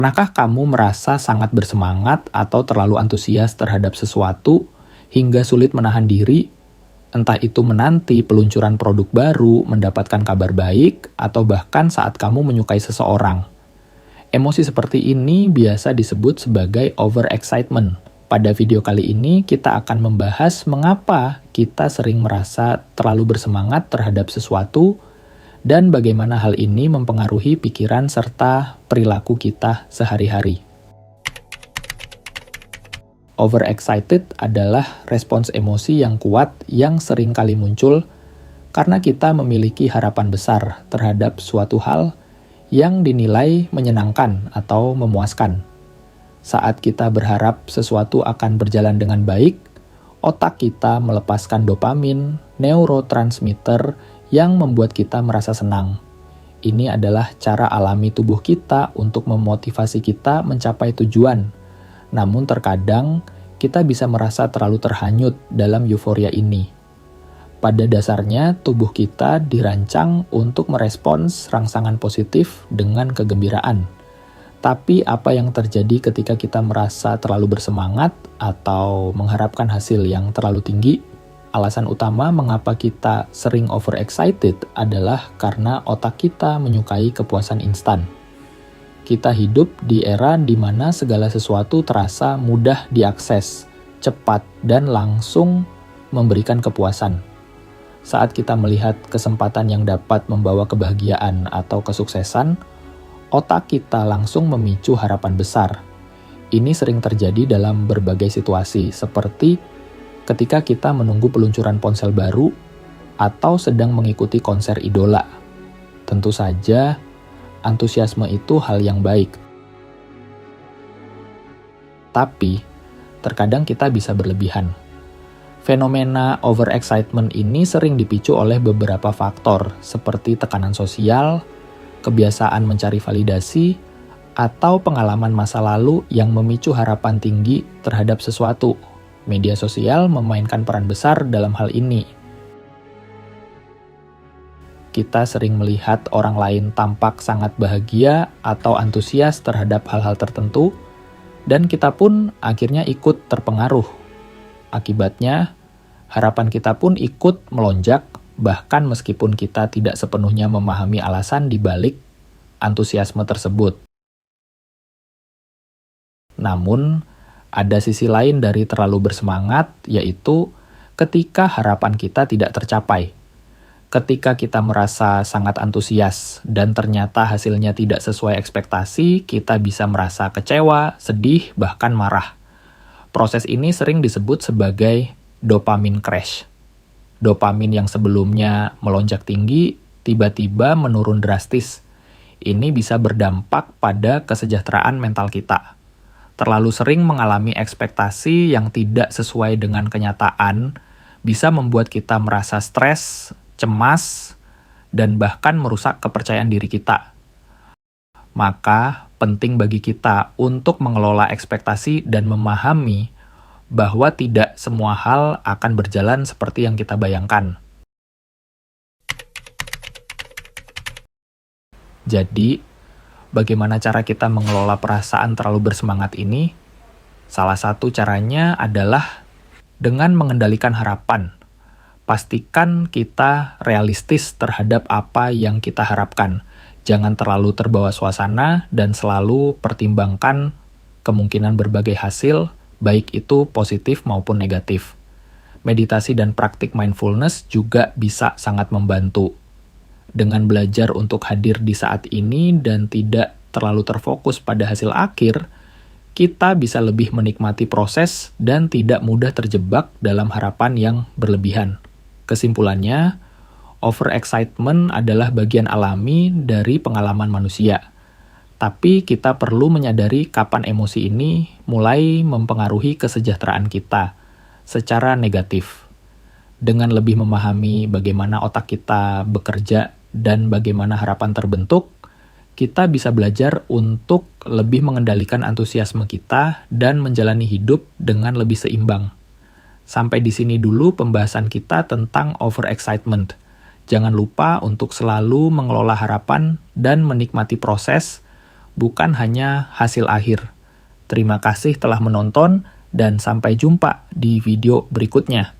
Pernahkah kamu merasa sangat bersemangat atau terlalu antusias terhadap sesuatu hingga sulit menahan diri? Entah itu menanti peluncuran produk baru, mendapatkan kabar baik, atau bahkan saat kamu menyukai seseorang. Emosi seperti ini biasa disebut sebagai overexcitement. Pada video kali ini kita akan membahas mengapa kita sering merasa terlalu bersemangat terhadap sesuatu dan bagaimana hal ini mempengaruhi pikiran serta perilaku kita sehari-hari. Overexcited adalah respons emosi yang kuat yang sering kali muncul karena kita memiliki harapan besar terhadap suatu hal yang dinilai menyenangkan atau memuaskan. Saat kita berharap sesuatu akan berjalan dengan baik, otak kita melepaskan dopamin, neurotransmitter yang membuat kita merasa senang. Ini adalah cara alami tubuh kita untuk memotivasi kita mencapai tujuan. Namun terkadang, kita bisa merasa terlalu terhanyut dalam euforia ini. Pada dasarnya, tubuh kita dirancang untuk merespons rangsangan positif dengan kegembiraan. Tapi apa yang terjadi ketika kita merasa terlalu bersemangat atau mengharapkan hasil yang terlalu tinggi? Alasan utama mengapa kita sering overexcited adalah karena otak kita menyukai kepuasan instan. Kita hidup di era di mana segala sesuatu terasa mudah diakses, cepat, dan langsung memberikan kepuasan. Saat kita melihat kesempatan yang dapat membawa kebahagiaan atau kesuksesan, otak kita langsung memicu harapan besar. Ini sering terjadi dalam berbagai situasi, seperti ketika kita menunggu peluncuran ponsel baru atau sedang mengikuti konser idola. Tentu saja, antusiasme itu hal yang baik. Tapi, terkadang kita bisa berlebihan. Fenomena overexcitement ini sering dipicu oleh beberapa faktor, seperti tekanan sosial, kebiasaan mencari validasi, atau pengalaman masa lalu yang memicu harapan tinggi terhadap sesuatu. Media sosial memainkan peran besar dalam hal ini. Kita sering melihat orang lain tampak sangat bahagia atau antusias terhadap hal-hal tertentu, dan kita pun akhirnya ikut terpengaruh. Akibatnya, harapan kita pun ikut melonjak, bahkan meskipun kita tidak sepenuhnya memahami alasan di balik antusiasme tersebut. Namun, ada sisi lain dari terlalu bersemangat, yaitu ketika harapan kita tidak tercapai. Ketika kita merasa sangat antusias dan ternyata hasilnya tidak sesuai ekspektasi, kita bisa merasa kecewa, sedih, bahkan marah. Proses ini sering disebut sebagai dopamine crash. Dopamin yang sebelumnya melonjak tinggi, tiba-tiba menurun drastis. Ini bisa berdampak pada kesejahteraan mental kita. Terlalu sering mengalami ekspektasi yang tidak sesuai dengan kenyataan bisa membuat kita merasa stres, cemas, dan bahkan merusak kepercayaan diri kita. Maka, penting bagi kita untuk mengelola ekspektasi dan memahami bahwa tidak semua hal akan berjalan seperti yang kita bayangkan. Jadi, bagaimana cara kita mengelola perasaan terlalu bersemangat ini? Salah satu caranya adalah dengan mengendalikan harapan. Pastikan kita realistis terhadap apa yang kita harapkan. Jangan terlalu terbawa suasana dan selalu pertimbangkan kemungkinan berbagai hasil, baik itu positif maupun negatif. Meditasi dan praktik mindfulness juga bisa sangat membantu. Dengan belajar untuk hadir di saat ini dan tidak terlalu terfokus pada hasil akhir, kita bisa lebih menikmati proses dan tidak mudah terjebak dalam harapan yang berlebihan. Kesimpulannya, overexcitement adalah bagian alami dari pengalaman manusia. Tapi kita perlu menyadari kapan emosi ini mulai mempengaruhi kesejahteraan kita secara negatif. Dengan lebih memahami bagaimana otak kita bekerja dan bagaimana harapan terbentuk, kita bisa belajar untuk lebih mengendalikan antusiasme kita dan menjalani hidup dengan lebih seimbang. Sampai di sini dulu pembahasan kita tentang overexcitement. Jangan lupa untuk selalu mengelola harapan dan menikmati proses, bukan hanya hasil akhir. Terima kasih telah menonton, dan sampai jumpa di video berikutnya.